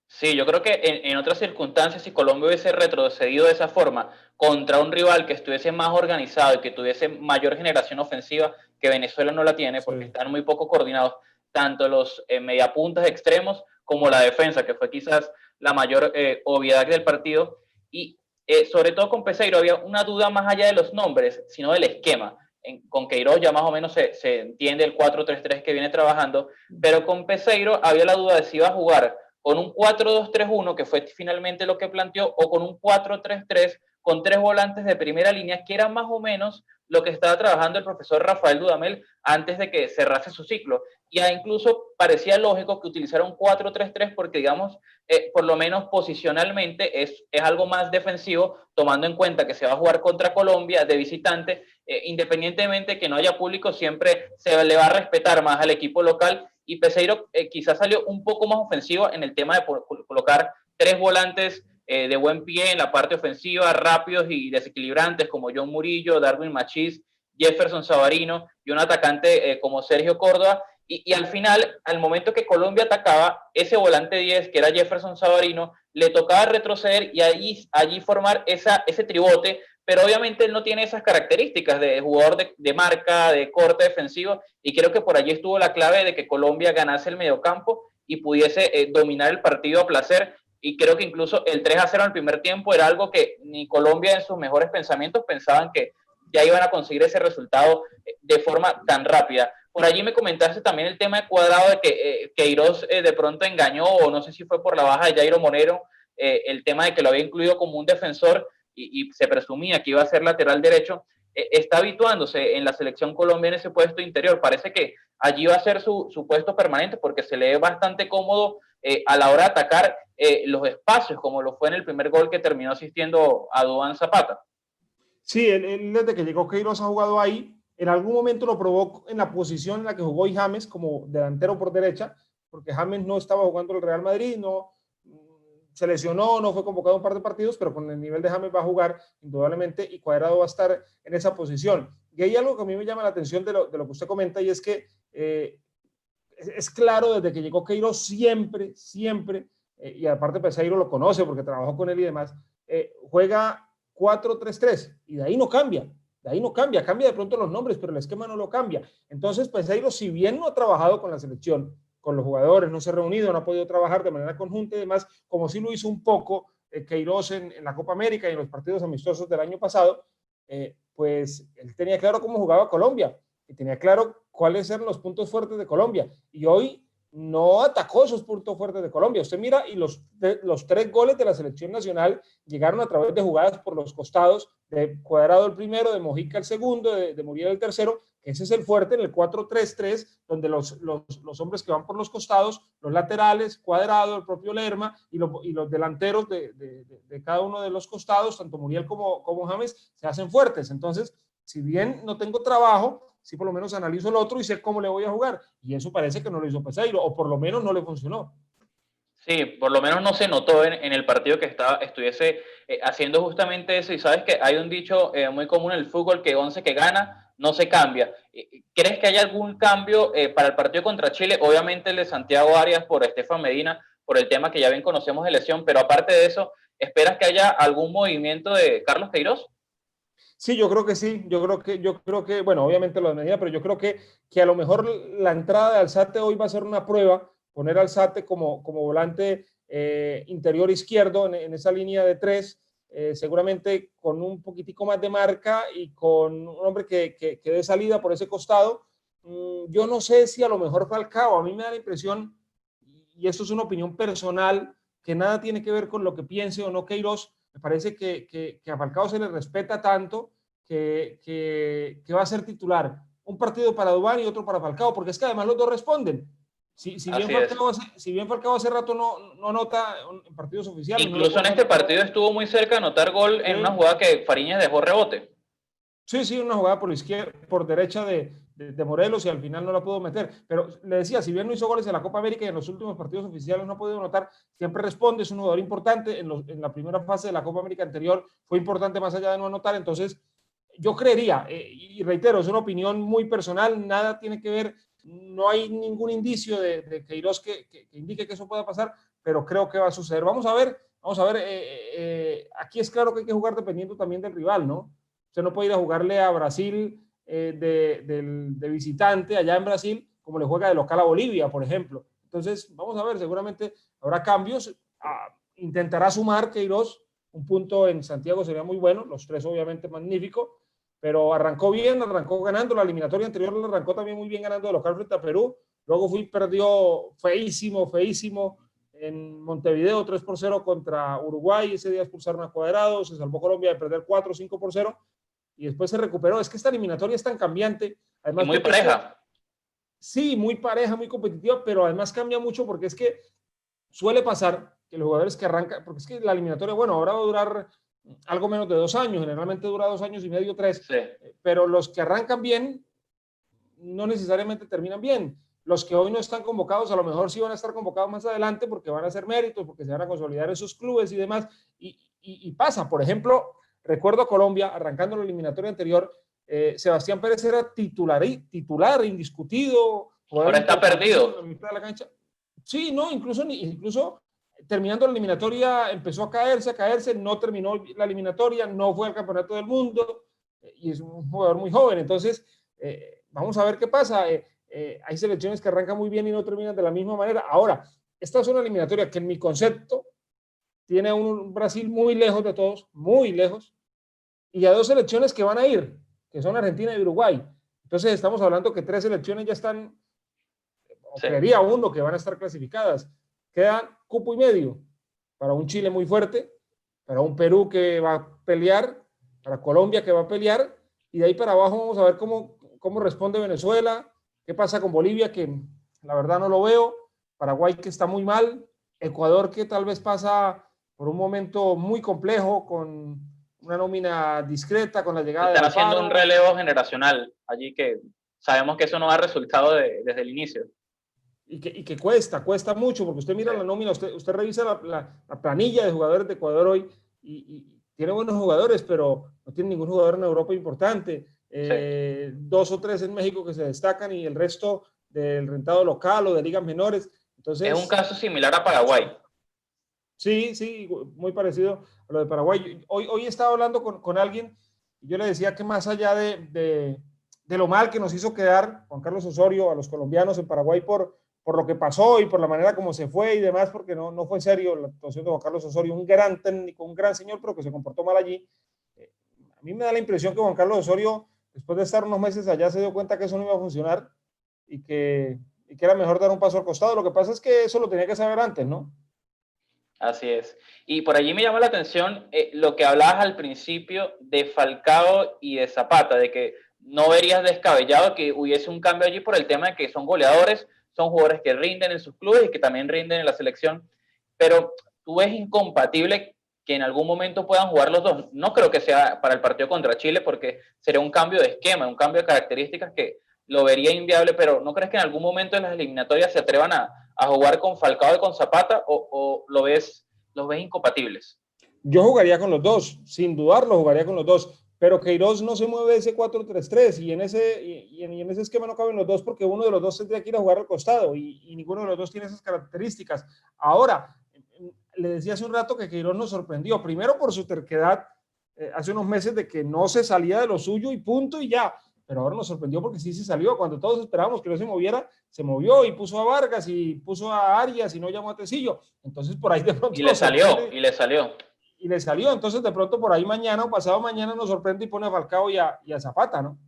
Sí, yo creo que en otras circunstancias, si Colombia hubiese retrocedido de esa forma contra un rival que estuviese más organizado y que tuviese mayor generación ofensiva, que Venezuela no la tiene, porque están muy poco coordinados, tanto los mediapuntas extremos como la defensa, que fue quizás la mayor obviedad del partido. Y sobre todo con Peseiro había una duda más allá de los nombres, sino del esquema. Con Queiroz ya más o menos se entiende el 4-3-3 que viene trabajando, pero con Peseiro había la duda de si iba a jugar con un 4-2-3-1, que fue finalmente lo que planteó, o con un 4-3-3 con 3 volantes de primera línea, que era más o menos lo que estaba trabajando el profesor Rafael Dudamel antes de que cerrase su ciclo. Y incluso parecía lógico que utilizara un 4-3-3 porque, digamos, por lo menos posicionalmente es algo más defensivo, tomando en cuenta que se va a jugar contra Colombia de visitante, independientemente de que no haya público, siempre se le va a respetar más al equipo local. Y Peseiro quizás salió un poco más ofensivo en el tema de colocar 3 volantes de buen pie en la parte ofensiva, rápidos y desequilibrantes como John Murillo, Darwin Machís, Jefferson Savarino y un atacante como Sergio Córdoba. Y al final, al momento que Colombia atacaba, ese volante 10, que era Jefferson Savarino, le tocaba retroceder y allí formar ese tribote, pero obviamente él no tiene esas características de jugador de marca, de corte defensivo, y creo que por allí estuvo la clave de que Colombia ganase el mediocampo y pudiese dominar el partido a placer. Y creo que incluso el 3-0 en el primer tiempo era algo que ni Colombia en sus mejores pensamientos pensaban que ya iban a conseguir ese resultado de forma tan rápida. Por allí me comentaste también el tema de Cuadrado, de que Queiroz de pronto engañó, o no sé si fue por la baja de Jairo Monero, el tema de que lo había incluido como un defensor y se presumía que iba a ser lateral derecho. Está habituándose en la selección colombiana ese puesto interior. Parece que allí va a ser su puesto permanente porque se le ve bastante cómodo a la hora de atacar los espacios, como lo fue en el primer gol que terminó asistiendo a Duván Zapata. Sí, él desde que llegó Queiroz ha jugado ahí. En algún momento lo probó en la posición en la que jugó James como delantero por derecha, porque James no estaba jugando el Real Madrid, no se lesionó, no fue convocado a un par de partidos, pero con el nivel de James va a jugar indudablemente y Cuadrado va a estar en esa posición. Y hay algo que a mí me llama la atención de lo que usted comenta y es que es claro desde que llegó Queiroz siempre, y aparte Peseiro lo conoce porque trabajó con él y demás, juega 4-3-3 y de ahí no cambia. Cambia de pronto los nombres, pero el esquema no lo cambia. Entonces, Peseiro, si bien no ha trabajado con la selección, con los jugadores, no se ha reunido, no ha podido trabajar de manera conjunta y demás, como sí lo hizo un poco Queiroz en la Copa América y en los partidos amistosos del año pasado. Pues él tenía claro cómo jugaba Colombia y tenía claro cuáles eran los puntos fuertes de Colombia. Y hoy no atacó esos puntos fuertes de Colombia. Usted mira, y los 3 goles de la selección nacional llegaron a través de jugadas por los costados, de Cuadrado el primero, de Mojica el segundo, de Muriel el tercero, que ese es el fuerte en el 4-3-3, donde los hombres que van por los costados, los laterales, Cuadrado, el propio Lerma, y los delanteros de cada uno de los costados, tanto Muriel como James, se hacen fuertes. Entonces, si bien no tengo trabajo, sí por lo menos analizo el otro y sé cómo le voy a jugar. Y eso parece que no lo hizo Peseiro, o por lo menos no le funcionó. Sí, por lo menos no se notó en el partido que estuviese haciendo justamente eso. Y sabes que hay un dicho muy común en el fútbol, que 11 que gana no se cambia. ¿Crees que hay algún cambio para el partido contra Chile? Obviamente el de Santiago Arias por Estefan Medina, por el tema que ya bien conocemos de lesión, pero aparte de eso, ¿esperas que haya algún movimiento de Carlos Queiroz? Sí, yo creo que sí, yo creo que, bueno, obviamente lo de Medina, pero yo creo que a lo mejor la entrada de Alzate hoy va a ser una prueba, poner a Alzate como volante interior izquierdo en esa línea de 3, seguramente con un poquitico más de marca y con un hombre que dé salida por ese costado. Yo no sé si a lo mejor Falcao, a mí me da la impresión, y esto es una opinión personal, que nada tiene que ver con lo que piense o no Queiroz. Me parece que a Falcao se le respeta tanto que va a ser titular. Un partido para Duván y otro para Falcao, porque es que además los dos responden. Si bien Falcao hace rato no anota en partidos oficiales. Incluso en este partido estuvo muy cerca de anotar gol en una jugada que Fariñez dejó rebote. Sí, una jugada por izquierda, por derecha de Morelos, y al final no la pudo meter. Pero le decía, si bien no hizo goles en la Copa América y en los últimos partidos oficiales no ha podido anotar, siempre responde, es un jugador importante. En la primera fase de la Copa América anterior fue importante más allá de no anotar. Entonces, yo creería, y reitero, es una opinión muy personal, nada tiene que ver, no hay ningún indicio de Queiroz que indique que eso pueda pasar, pero creo que va a suceder. Vamos a ver, aquí es claro que hay que jugar dependiendo también del rival, ¿no? Usted no puede ir a jugarle a Brasil de visitante allá en Brasil, como le juega de local a Bolivia, por ejemplo. Entonces, vamos a ver, seguramente habrá cambios. Intentará sumar Queiroz, un punto en Santiago sería muy bueno, los 3 obviamente magnífico, pero arrancó bien, arrancó ganando. La eliminatoria anterior la arrancó también muy bien ganando de local frente a Perú. Luego perdió feísimo en Montevideo 3-0 contra Uruguay. Ese día expulsaron a Cuadrado, se salvó Colombia de perder 4-5-0 y después se recuperó. Es que esta eliminatoria es tan cambiante. Además, y muy pareja. Sí, muy pareja, muy competitiva, pero además cambia mucho porque es que suele pasar que los jugadores que arrancan, porque es que la eliminatoria, bueno, ahora va a durar algo menos de 2 años, generalmente dura 2 años y medio, 3, sí. Pero los que arrancan bien no necesariamente terminan bien. Los que hoy no están convocados a lo mejor sí van a estar convocados más adelante porque van a hacer méritos, porque se van a consolidar esos clubes y demás, y pasa. Por ejemplo, recuerdo a Colombia arrancando la eliminatoria anterior, Sebastián Pérez era titular indiscutido. Ahora está perdido. En la mitad de la cancha. Sí, no, incluso terminando la eliminatoria empezó a caerse, no terminó la eliminatoria, no fue al campeonato del mundo, y es un jugador muy joven. Entonces, vamos a ver qué pasa. Hay selecciones que arrancan muy bien y no terminan de la misma manera. Ahora, esta es una eliminatoria que en mi concepto tiene a un Brasil muy lejos de todos, muy lejos, y a 2 selecciones que van a ir, que son Argentina y Uruguay. Entonces estamos hablando que 3 selecciones ya están, o sí, creería uno que van a estar clasificadas. Queda cupo y medio para un Chile muy fuerte, para un Perú que va a pelear, para Colombia que va a pelear, y de ahí para abajo vamos a ver cómo responde Venezuela, qué pasa con Bolivia, que la verdad no lo veo, Paraguay que está muy mal, Ecuador que tal vez pasa por un momento muy complejo, con una nómina discreta, con la llegada de Alfaro. Están haciendo un relevo generacional allí que sabemos que eso no ha resultado desde el inicio. Y que cuesta mucho, porque usted mira la nómina, usted revisa la planilla de jugadores de Ecuador hoy y tiene buenos jugadores, pero no tiene ningún jugador en Europa importante. 2 o 3 en México que se destacan y el resto del rentado local o de ligas menores. Entonces, es un caso similar a Paraguay. Sí, muy parecido a lo de Paraguay. Hoy estaba hablando con alguien y yo le decía que más allá de lo mal que nos hizo quedar Juan Carlos Osorio a los colombianos en Paraguay por por lo que pasó y por la manera como se fue y demás, porque no fue serio la actuación de Juan Carlos Osorio, un gran técnico, un gran señor, pero que se comportó mal allí. A mí me da la impresión que Juan Carlos Osorio, después de estar unos meses allá, se dio cuenta que eso no iba a funcionar y que era mejor dar un paso al costado. Lo que pasa es que eso lo tenía que saber antes, ¿no? Así es. Y por allí me llamó la atención lo que hablabas al principio de Falcao y de Zapata, de que no verías descabellado que hubiese un cambio allí por el tema de que son goleadores, son jugadores que rinden en sus clubes y que también rinden en la selección, pero tú ves incompatible que en algún momento puedan jugar los dos. No creo que sea para el partido contra Chile porque sería un cambio de esquema, un cambio de características que lo vería inviable, pero ¿no crees que en algún momento en las eliminatorias se atrevan a jugar con Falcao y con Zapata o los ves incompatibles? Yo jugaría con los dos, sin dudarlo jugaría con los dos, pero Queiroz no se mueve ese 4-3-3 y en ese esquema no caben los dos porque uno de los dos tendría que ir a jugar al costado y ninguno de los dos tiene esas características. Ahora, le decía hace un rato que Queiroz nos sorprendió, primero por su terquedad hace unos meses de que no se salía de lo suyo y punto y ya, pero ahora nos sorprendió porque sí se salió, cuando todos esperábamos que no se moviera, se movió y puso a Vargas y puso a Arias y no llamó a Tecillo, entonces por ahí de pronto Y le salió, y le salió. Y le salió, entonces de pronto por ahí mañana o pasado mañana nos sorprende y pone a Falcao y a Zapata, ¿no?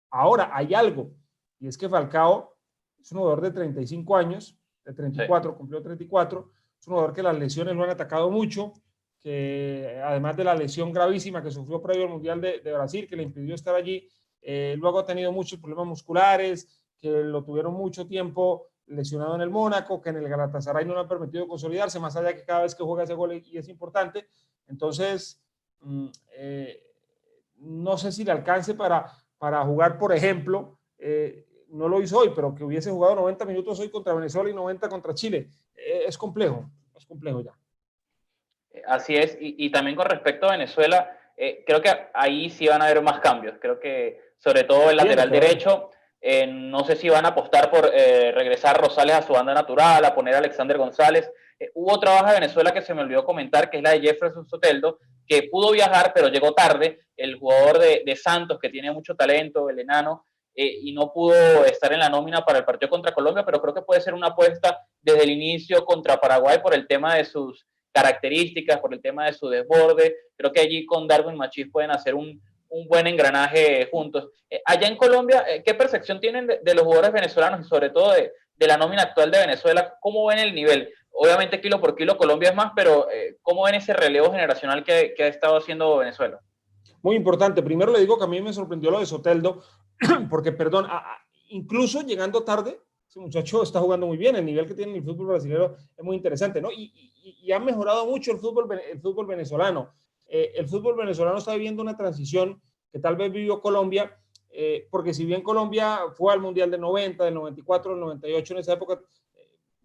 Ahora, hay algo, y es que Falcao es un jugador de 35 años, de 34, sí. Cumplió 34, es un jugador que las lesiones lo han atacado mucho, que además de la lesión gravísima que sufrió previo al Mundial de Brasil, que le impidió estar allí, luego ha tenido muchos problemas musculares, que lo tuvieron mucho tiempo lesionado en el Mónaco, que en el Galatasaray no le han permitido consolidarse, más allá de que cada vez que juega ese gol y es importante. Entonces, no sé si le alcance para jugar, por ejemplo, no lo hizo hoy, pero que hubiese jugado 90 minutos hoy contra Venezuela y 90 contra Chile. Es complejo ya. Así es, y también con respecto a Venezuela, creo que ahí sí van a haber más cambios. Creo que sobre todo el lateral derecho, no sé si van a apostar por regresar Rosales a su banda natural, a poner a Alexander González. Hubo otra baja de Venezuela que se me olvidó comentar, que es la de Jefferson Soteldo, que pudo viajar, pero llegó tarde, el jugador de Santos, que tiene mucho talento, el enano, y no pudo estar en la nómina para el partido contra Colombia, pero creo que puede ser una apuesta desde el inicio contra Paraguay por el tema de sus características, por el tema de su desborde. Creo que allí con Darwin Machís pueden hacer un buen engranaje juntos. Allá en Colombia, ¿qué percepción tienen de los jugadores venezolanos y sobre todo de la nómina actual de Venezuela? ¿Cómo ven el nivel? Obviamente kilo por kilo Colombia es más, pero ¿cómo ven ese relevo generacional que ha estado haciendo Venezuela? Muy importante. Primero le digo que a mí me sorprendió lo de Soteldo, porque, perdón, incluso llegando tarde, ese muchacho está jugando muy bien. El nivel que tiene en el fútbol brasileño es muy interesante, ¿no? Y ha mejorado mucho el fútbol venezolano. El fútbol venezolano está viviendo una transición que tal vez vivió Colombia, porque si bien Colombia fue al Mundial del 90, del 94, del 98, en esa época,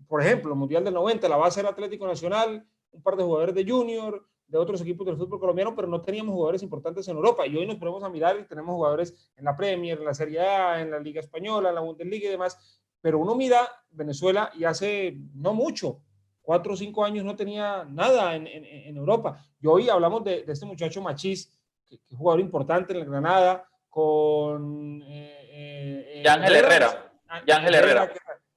por ejemplo, el Mundial del 90, la base era Atlético Nacional, un par de jugadores de Junior, de otros equipos del fútbol colombiano, pero no teníamos jugadores importantes en Europa. Y hoy nos ponemos a mirar y tenemos jugadores en la Premier, en la Serie A, en la Liga Española, en la Bundesliga y demás. Pero uno mira Venezuela y hace no mucho, 4 o 5 años no tenía nada en Europa. Y hoy hablamos de este muchacho Machís, que es jugador importante en el Granada, con Yángel Herrera. Yángel Herrera.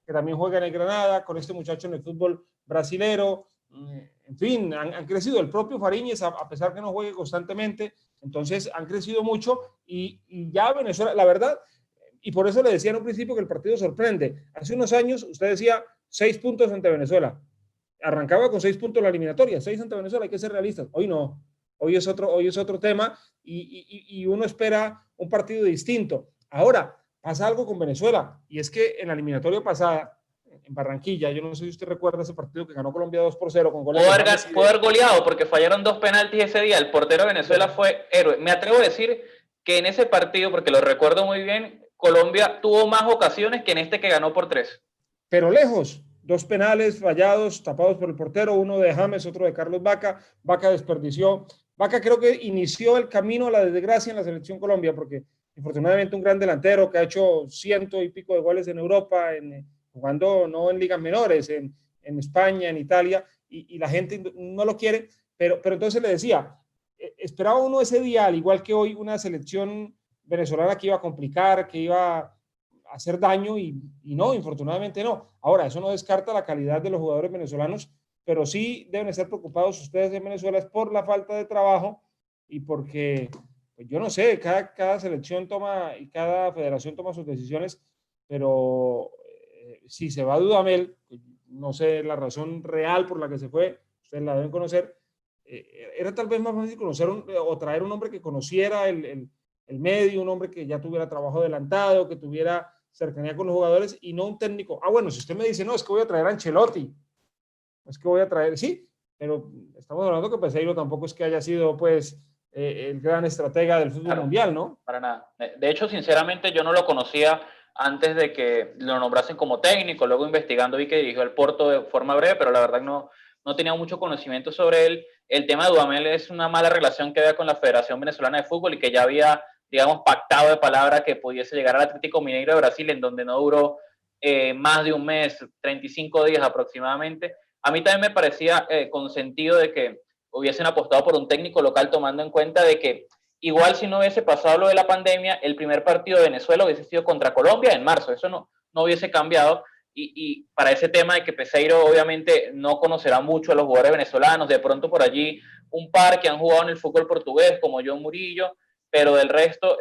Que también juega en el Granada, con este muchacho en el fútbol brasilero. En fin, han crecido. El propio Fariñez, a pesar que no juegue constantemente, entonces han crecido mucho y ya Venezuela, la verdad, y por eso le decía en un principio que el partido sorprende. Hace unos años usted decía 6 puntos ante Venezuela. Arrancaba con 6 puntos la eliminatoria, 6 ante Venezuela, hay que ser realistas. Hoy no, hoy es otro tema y uno espera un partido distinto. Ahora, pasa algo con Venezuela y es que en la eliminatoria pasada, en Barranquilla, yo no sé si usted recuerda ese partido que ganó Colombia 2-0 con goles. Pudo haber goleado porque fallaron 2 penaltis ese día. El portero de Venezuela fue héroe. Me atrevo a decir que en ese partido, porque lo recuerdo muy bien, Colombia tuvo más ocasiones que en este que ganó por 3. Pero lejos, 2 penales fallados, tapados por el portero, uno de James, otro de Carlos Vaca. Vaca desperdició. Vaca creo que inició el camino a la desgracia en la selección Colombia, porque infortunadamente un gran delantero que ha hecho 100 y pico de goles en Europa, jugando no en ligas menores, en España, en Italia, y la gente no lo quiere, pero entonces le decía, esperaba uno ese día, al igual que hoy, una selección venezolana que iba a complicar, que iba hacer daño y no, infortunadamente no. Ahora, eso no descarta la calidad de los jugadores venezolanos, pero sí deben estar preocupados ustedes en Venezuela es por la falta de trabajo y porque, pues yo no sé, cada selección toma y cada federación toma sus decisiones, pero si se va a Dudamel, no sé la razón real por la que se fue, ustedes la deben conocer, era tal vez más fácil conocer o traer un hombre que conociera el medio, un hombre que ya tuviera trabajo adelantado, que tuviera cercanía con los jugadores y no un técnico. Ah, bueno, si usted me dice, no, es que voy a traer a Ancelotti, es que voy a traer, sí, pero estamos hablando que Peseiro tampoco es que haya sido, pues, el gran estratega del fútbol Claro, mundial, ¿no? para nada. De hecho, sinceramente, yo no lo conocía antes de que lo nombrasen como técnico. Luego, investigando, vi que dirigió el Porto de forma breve, pero la verdad no tenía mucho conocimiento sobre él. El tema de Dudamel es una mala relación que había con la Federación Venezolana de Fútbol y que ya había, digamos, pactado de palabra que pudiese llegar al Atlético Mineiro de Brasil, en donde no duró más de un mes, 35 días aproximadamente. A mí también me parecía con sentido de que hubiesen apostado por un técnico local, tomando en cuenta de que igual si no hubiese pasado lo de la pandemia, el primer partido de Venezuela hubiese sido contra Colombia en marzo. Eso no hubiese cambiado. Y para ese tema de que Peseiro obviamente no conocerá mucho a los jugadores venezolanos, de pronto por allí un par que han jugado en el fútbol portugués, como John Murillo, pero del resto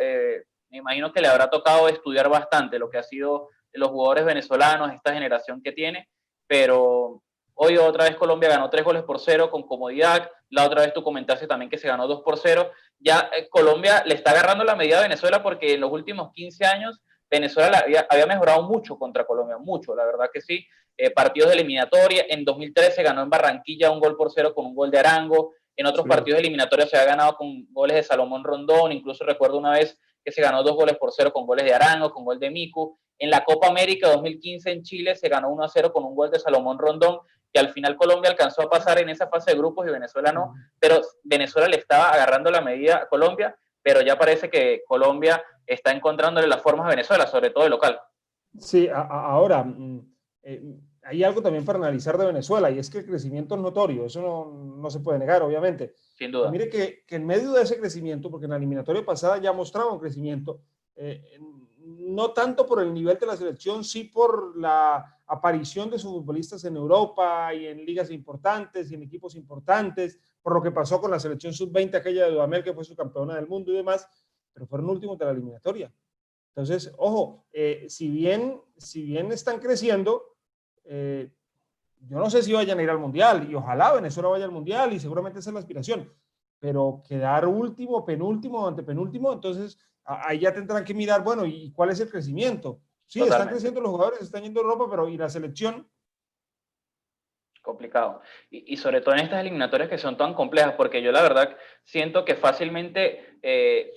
me imagino que le habrá tocado estudiar bastante lo que ha sido los jugadores venezolanos, esta generación que tiene, pero hoy otra vez Colombia ganó 3-0 con comodidad, la otra vez tú comentaste también que se ganó 2-0, ya Colombia le está agarrando la medida a Venezuela porque en los últimos 15 años Venezuela había mejorado mucho contra Colombia, mucho, la verdad que sí. Partidos de eliminatoria, en 2013 ganó en Barranquilla 1-0 con un gol de Arango, en otros Sí. partidos de eliminatoria se había ganado con goles de Salomón Rondón, incluso recuerdo una vez que se ganó 2-0 con goles de Arango, con gol de Miku. En la Copa América 2015 en Chile se ganó 1-0 con un gol de Salomón Rondón, que al final Colombia alcanzó a pasar en esa fase de grupos y Venezuela no, pero Venezuela le estaba agarrando la medida a Colombia, pero ya parece que Colombia está encontrándole las formas a Venezuela, sobre todo de local. Sí, ahora, hay algo también para analizar de Venezuela y es que el crecimiento es notorio, eso no se puede negar, obviamente. Sin Pero duda. mire que en medio de ese crecimiento, porque en la eliminatoria pasada ya mostraba un crecimiento, no tanto por el nivel de la selección, sí por la aparición de sus futbolistas en Europa y en ligas importantes y en equipos importantes, por lo que pasó con la selección sub-20, aquella de Dudamel, que fue su campeona del mundo y demás, pero fueron últimos de la eliminatoria. Entonces, ojo, si bien están creciendo, yo no sé si vayan a ir al Mundial y ojalá Venezuela vaya al Mundial y seguramente esa es la aspiración, pero quedar último, penúltimo, antepenúltimo, entonces ahí ya tendrán que mirar, bueno, ¿y cuál es el crecimiento? Sí, están Totalmente. creciendo los jugadores, están yendo a Europa, pero ¿y la selección? Complicado. Y sobre todo en estas eliminatorias que son tan complejas, porque yo la verdad siento que fácilmente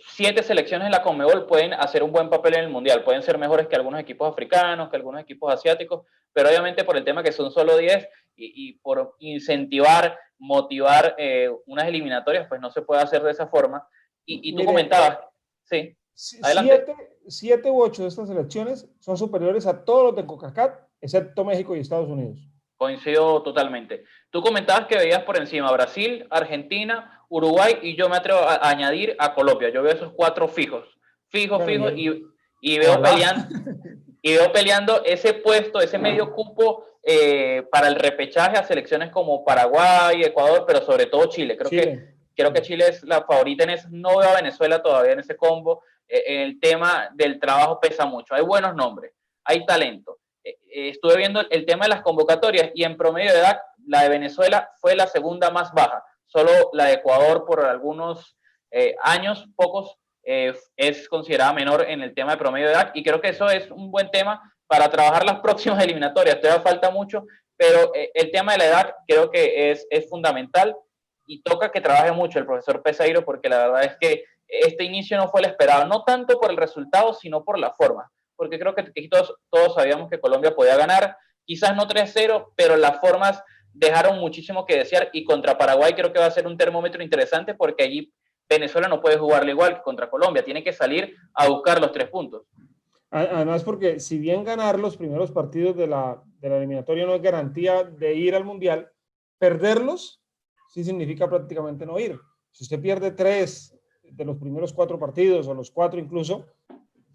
7 selecciones en la Conmebol pueden hacer un buen papel en el Mundial, pueden ser mejores que algunos equipos africanos, que algunos equipos asiáticos, pero obviamente por el tema que son solo 10 y por incentivar, motivar unas eliminatorias, pues no se puede hacer de esa forma. Y tú Mire, comentabas, sí, adelante. siete u ocho de estas selecciones son superiores a todos los de CONCACAF, excepto México y Estados Unidos. Coincido totalmente. Tú comentabas que veías por encima Brasil, Argentina, Uruguay y yo me atrevo a añadir a Colombia. Yo veo esos 4 fijos, fijos, Bueno, fijos y ojalá. veo peleando ese puesto, ese medio cupo para el repechaje a selecciones como Paraguay, Ecuador, pero sobre todo Chile. Chile. Creo que Chile es la favorita en eso. No veo a Venezuela todavía en ese combo. El tema del trabajo pesa mucho. Hay buenos nombres, hay talento. Estuve viendo el tema de las convocatorias y en promedio de edad la de Venezuela fue la segunda más baja. Solo la de Ecuador por algunos años, pocos, es considerada menor en el tema de promedio de edad y creo que eso es un buen tema para trabajar las próximas eliminatorias. Todavía falta mucho, pero el tema de la edad creo que es fundamental y toca que trabaje mucho el profesor Peseiro porque la verdad es que este inicio no fue el esperado, no tanto por el resultado, sino por la forma, porque creo que todos sabíamos que Colombia podía ganar, quizás no 3-0, pero las formas dejaron muchísimo que desear y contra Paraguay creo que va a ser un termómetro interesante porque allí Venezuela no puede jugarle igual que contra Colombia, tiene que salir a buscar los 3 puntos. Además, porque si bien ganar los primeros partidos de la eliminatoria no es garantía de ir al Mundial, perderlos sí significa prácticamente no ir. Si usted pierde 3 de los primeros 4 partidos o los 4 incluso,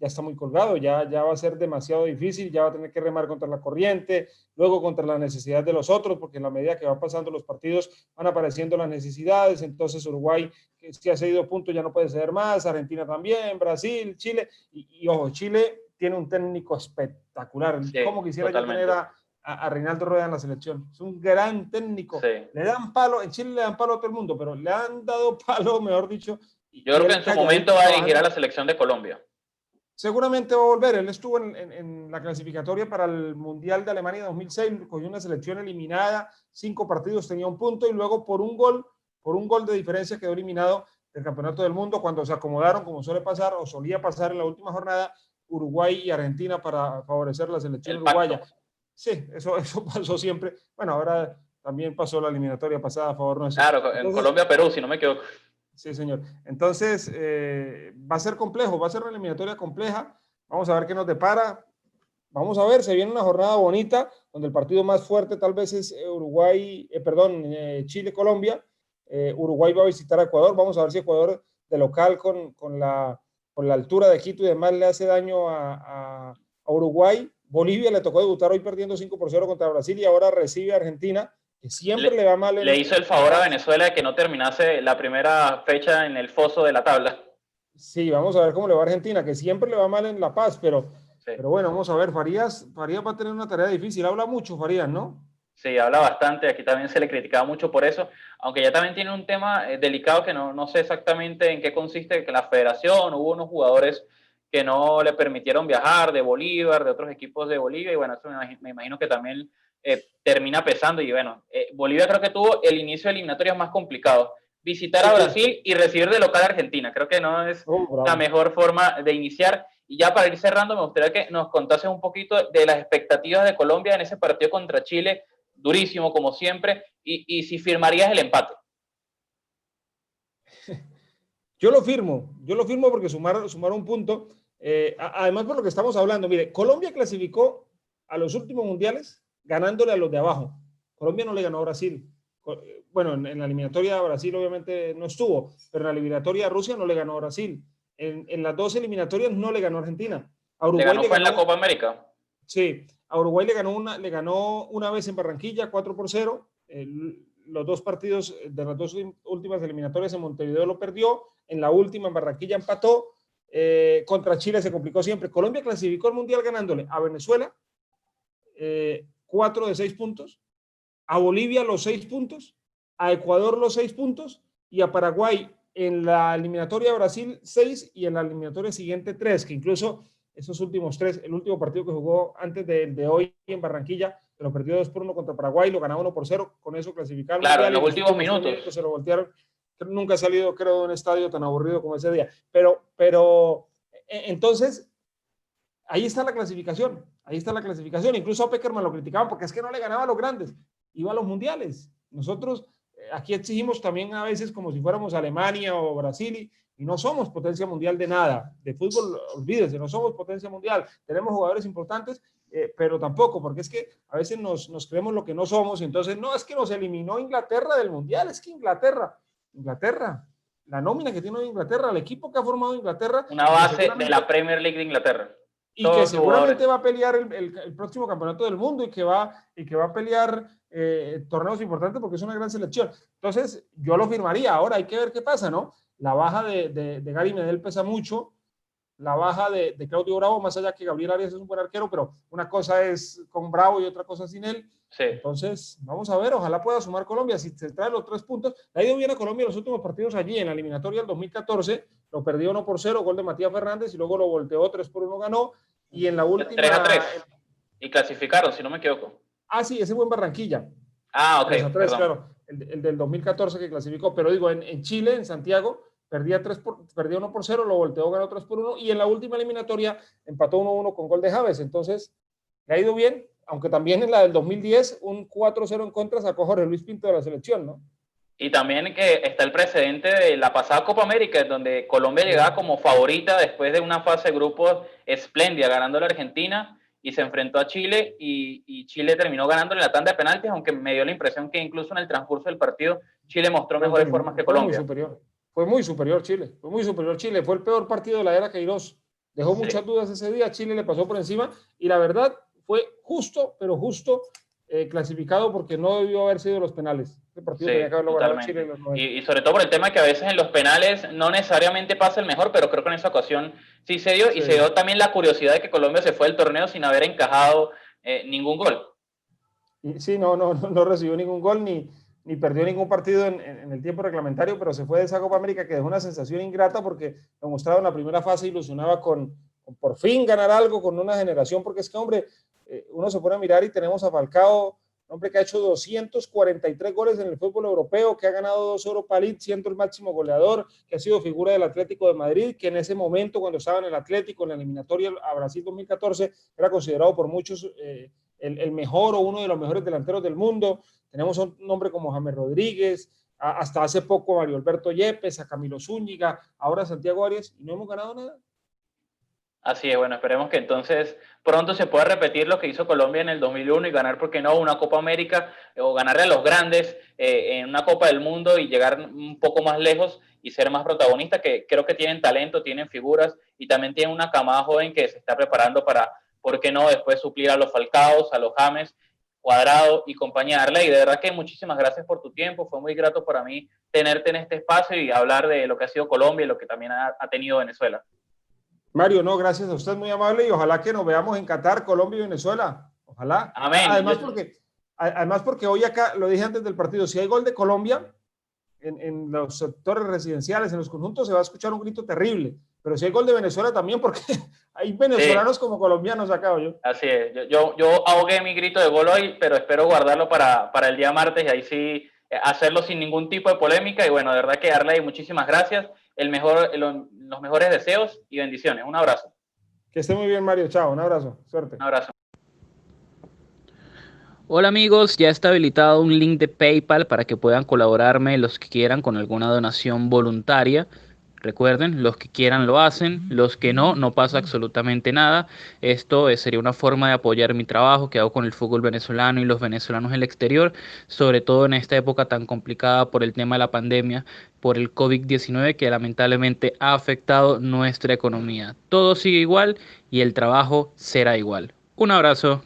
ya está muy colgado, ya va a ser demasiado difícil, ya va a tener que remar contra la corriente, luego contra la necesidad de los otros, porque en la medida que van pasando los partidos van apareciendo las necesidades, entonces Uruguay, que si ha cedido puntos, ya no puede ceder más, Argentina también, Brasil, Chile, y ojo, Chile tiene un técnico espectacular, Sí, como quisiera totalmente. yo tener a Reinaldo Rueda en la selección, es un gran técnico, Sí. le dan palo, en Chile le dan palo a todo el mundo, pero le han dado palo, mejor dicho, Yo y creo que él en su momento calladito va a dirigir a trabajando. la selección de Colombia. Seguramente va a volver. Él estuvo en la clasificatoria para el Mundial de Alemania 2006, cogió una selección eliminada, 5 partidos, tenía un punto y luego por un gol de diferencia quedó eliminado del Campeonato del Mundo cuando se acomodaron, como suele pasar o solía pasar en la última jornada, Uruguay y Argentina para favorecer la selección El uruguaya. pacto. Sí, eso pasó siempre. Bueno, ahora también pasó la eliminatoria pasada a favor nuestro. Claro, en Entonces, Colombia-Perú, si no me equivoco. sí, señor. Entonces, va a ser complejo, va a ser una eliminatoria compleja. Vamos a ver qué nos depara. Vamos a ver, se viene una jornada bonita, donde el partido más fuerte tal vez es Chile-Colombia. Uruguay va a visitar a Ecuador. Vamos a ver si Ecuador de local con la altura de Quito y demás le hace daño a Uruguay. Bolivia le tocó debutar hoy perdiendo 5-0 contra Brasil y ahora recibe a Argentina, que siempre le va mal en Le hizo el favor a Venezuela de que no terminase la primera fecha en el foso de la tabla. Sí, vamos a ver cómo le va a Argentina, que siempre le va mal en La Paz, Sí. pero bueno, vamos a ver. Farías va a tener una tarea difícil. Habla mucho, Farías, ¿no? Sí, habla bastante, aquí también se le criticaba mucho por eso, aunque ya también tiene un tema delicado que no sé exactamente en qué consiste, que la federación, hubo unos jugadores que no le permitieron viajar de Bolívar, de otros equipos de Bolivia, y bueno, eso me imagino que también termina pesando, y bueno, Bolivia creo que tuvo el inicio de eliminatorias más complicado, visitar a Sí. Brasil y recibir de local a Argentina, creo que no es la Bravo. mejor forma de iniciar, y ya para ir cerrando, me gustaría que nos contases un poquito de las expectativas de Colombia en ese partido contra Chile, durísimo como siempre, y si firmarías el empate. Yo lo firmo porque sumar un punto. Además, por lo que estamos hablando, mire, Colombia clasificó a los últimos mundiales ganándole a los de abajo. Colombia no le ganó a Brasil. Bueno, en la eliminatoria a Brasil obviamente no estuvo, pero en la eliminatoria a Rusia no le ganó a Brasil. En las 2 eliminatorias no le ganó a Argentina. A Uruguay Fue en la Copa América. Sí, a Uruguay le ganó una vez en Barranquilla, 4-0. Los 2 partidos de las 2 últimas eliminatorias en Montevideo lo perdió. En la última en Barranquilla empató. Contra Chile se complicó siempre. Colombia clasificó al Mundial ganándole a Venezuela 4 de 6 puntos, a Bolivia los 6 puntos, a Ecuador los 6 puntos y a Paraguay en la eliminatoria de Brasil 6 y en la eliminatoria siguiente 3, que incluso esos últimos 3, el último partido que jugó antes de hoy en Barranquilla, que lo perdió 2-1 contra Paraguay, lo ganaba 1-0, con eso clasificaron Claro, Mundial en y los en los últimos últimos 3 minutos. minutos se lo voltearon. Nunca ha salido, creo, de un estadio tan aburrido como ese día. Pero entonces, ahí está la clasificación. Ahí está la clasificación. Incluso a Peckerman lo criticaban porque es que no le ganaba a los grandes. Iba a los mundiales. Nosotros aquí exigimos también a veces como si fuéramos Alemania o Brasil y no somos potencia mundial de nada. De fútbol, olvídese, no somos potencia mundial. Tenemos jugadores importantes, pero tampoco, porque es que a veces nos creemos lo que no somos y entonces no, es que nos eliminó Inglaterra del mundial. Es que Inglaterra, la nómina que tiene Inglaterra, el equipo que ha formado Inglaterra. Una base de la Premier League de Inglaterra. Y que seguramente va a pelear el próximo campeonato del mundo y que va a pelear torneos importantes porque es una gran selección. Entonces, yo lo firmaría. Ahora hay que ver qué pasa, ¿no? La baja de Gary Medel pesa mucho. La baja de Claudio Bravo, más allá que Gabriel Arias es un buen arquero, pero una cosa es con Bravo y otra cosa sin él. Sí. Entonces, vamos a ver, ojalá pueda sumar Colombia. Si se trae los 3 puntos, le ha ido bien a Colombia en los últimos partidos allí, en la eliminatoria del 2014, lo perdió 1-0, gol de Matías Fernández, y luego lo volteó 3-1, ganó. Y en la última... 3-3. Y clasificaron, si no me equivoco. Sí, ese fue en Barranquilla. Ok. 3-3, claro. El del 2014 que clasificó. Pero digo, en Chile, en Santiago, perdió 1-0, lo volteó, ganó 3-1. Y en la última eliminatoria empató 1-1 con gol de Javes. Entonces, le ha ido bien. Aunque también en la del 2010, un 4-0 en contra sacó Jorge Luis Pinto de la selección, ¿no? Y también que está el precedente de la pasada Copa América, donde Colombia llegaba como favorita después de una fase de grupos espléndida, ganando a la Argentina, y se enfrentó a Chile, y Chile terminó ganándole la tanda de penaltis, aunque me dio la impresión que incluso en el transcurso del partido Chile mostró mejores formas que Colombia. Fue muy superior Chile. Fue el peor partido de la era Queiroz Dejó Sí. muchas dudas ese día, Chile le pasó por encima y la verdad fue justo, pero justo clasificado porque no debió haber sido los penales. Este partido tenía que Sí, haberlo ganado Chile en totalmente. los 90. Y sobre todo por el tema que a veces en los penales no necesariamente pasa el mejor, pero creo que en esa ocasión sí se dio, y Sí. se dio también la curiosidad de que Colombia se fue del torneo sin haber encajado ningún gol. Y sí, no recibió ningún gol ni perdió ningún partido en el tiempo reglamentario, pero se fue de esa Copa América que dejó una sensación ingrata porque lo mostraba en la primera fase, ilusionaba con por fin ganar algo con una generación, porque es que, hombre, uno se pone a mirar y tenemos a Falcao, un hombre que ha hecho 243 goles en el fútbol europeo, que ha ganado 2 Europa League, siendo el máximo goleador, que ha sido figura del Atlético de Madrid, que en ese momento, cuando estaba en el Atlético, en la eliminatoria a Brasil 2014, era considerado por muchos el mejor o uno de los mejores delanteros del mundo. Tenemos un nombre como James Rodríguez, hasta hace poco a Mario Alberto Yepes, a Camilo Zúñiga, ahora a Santiago Arias, y no hemos ganado nada. Así es, bueno, esperemos que entonces pronto se pueda repetir lo que hizo Colombia en el 2001 y ganar, ¿por qué no?, una Copa América o ganarle a los grandes en una Copa del Mundo y llegar un poco más lejos y ser más protagonista, que creo que tienen talento, tienen figuras y también tienen una camada joven que se está preparando para, ¿por qué no?, después suplir a los Falcaos, a los James, Cuadrado y compañía. Arley, de verdad que muchísimas gracias por tu tiempo, fue muy grato para mí tenerte en este espacio y hablar de lo que ha sido Colombia y lo que también ha tenido Venezuela. Mario, no, gracias a usted, muy amable, y ojalá que nos veamos en Qatar, Colombia y Venezuela. Ojalá. Amén. Además porque hoy acá, lo dije antes del partido, si hay gol de Colombia, en los sectores residenciales, en los conjuntos, se va a escuchar un grito terrible. Pero si hay gol de Venezuela también, porque hay venezolanos Sí, como colombianos acá, yo. así es. Yo ahogué mi grito de gol hoy, pero espero guardarlo para el día martes y ahí sí hacerlo sin ningún tipo de polémica. Y bueno, de verdad que Arley, muchísimas gracias. Los mejores deseos y bendiciones. Un abrazo. Que esté muy bien, Mario. Chao, un abrazo. Suerte. Un abrazo. Hola amigos, ya está habilitado un link de PayPal para que puedan colaborarme los que quieran con alguna donación voluntaria. Recuerden, los que quieran lo hacen, los que no, no pasa absolutamente nada. Esto sería una forma de apoyar mi trabajo que hago con el fútbol venezolano y los venezolanos en el exterior, sobre todo en esta época tan complicada por el tema de la pandemia, por el COVID-19 que lamentablemente ha afectado nuestra economía. Todo sigue igual y el trabajo será igual. Un abrazo.